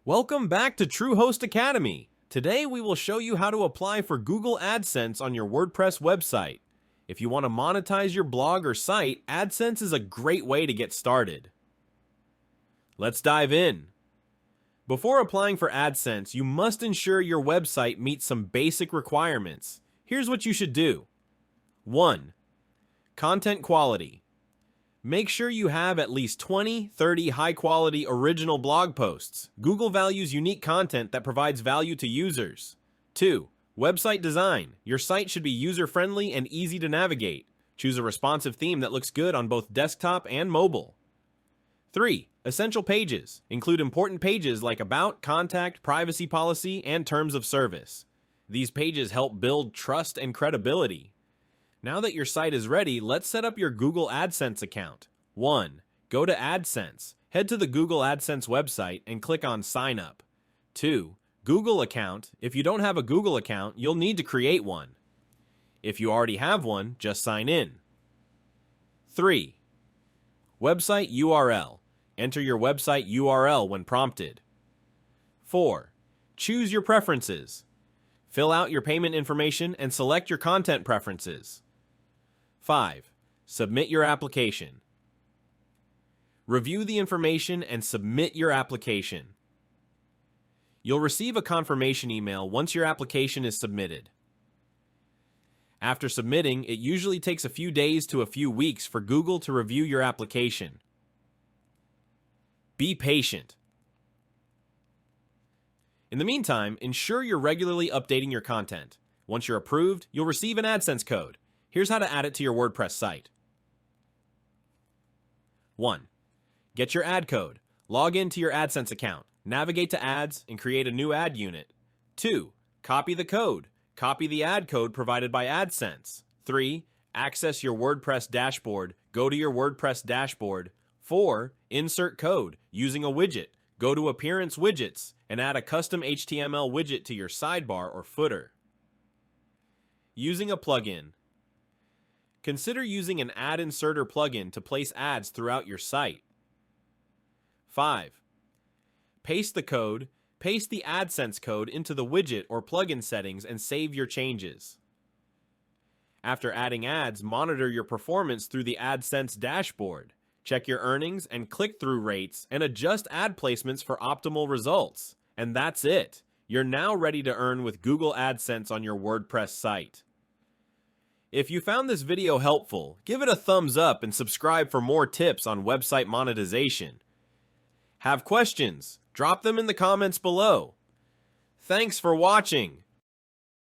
Welcome back to Truehost Academy. Today we will show you how to apply for Google AdSense on your WordPress website. If you want to monetize your blog or site, AdSense is a great way to get started. Let's dive in. Before applying for AdSense, you must ensure your website meets some basic requirements. Here's what you should do. 1. Content quality. Make sure you have at least 20-30 high-quality original blog posts. Google values unique content that provides value to users. 2. Website design. Your site should be user-friendly and easy to navigate. Choose a responsive theme that looks good on both desktop and mobile. 3. Essential pages. Include important pages like About, Contact, Privacy Policy, and Terms of Service. These pages help build trust and credibility. Now that your site is ready, let's set up your Google AdSense account. 1. Go to AdSense. Head to the Google AdSense website and click on Sign Up. 2. Google account. If you don't have a Google account, you'll need to create one. If you already have one, just sign in. 3. Website URL. Enter your website URL when prompted. 4. Choose your preferences. Fill out your payment information and select your content preferences. 5. Submit your application. Review the information and submit your application. You'll receive a confirmation email once your application is submitted. After submitting, it usually takes a few days to a few weeks for Google to review your application. Be patient. In the meantime, ensure you're regularly updating your content. Once you're approved, you'll receive an AdSense code. Here's how to add it to your WordPress site. 1. Get your ad code. Log into your AdSense account. Navigate to Ads and create a new ad unit. 2. Copy the code. Copy the ad code provided by AdSense. 3. Access your WordPress dashboard. Go to your WordPress dashboard. 4. Insert code using a widget. Go to Appearance Widgets and add a custom HTML widget to your sidebar or footer. Using a plugin. Consider using an ad inserter plugin to place ads throughout your site. 5. Paste the code. Paste the AdSense code into the widget or plugin settings and save your changes. After adding ads, monitor your performance through the AdSense dashboard. Check your earnings and click-through rates and adjust ad placements for optimal results. And that's it. You're now ready to earn with Google AdSense on your WordPress site. If you found this video helpful, give it a thumbs up and subscribe for more tips on website monetization. Have questions? Drop them in the comments below. Thanks for watching.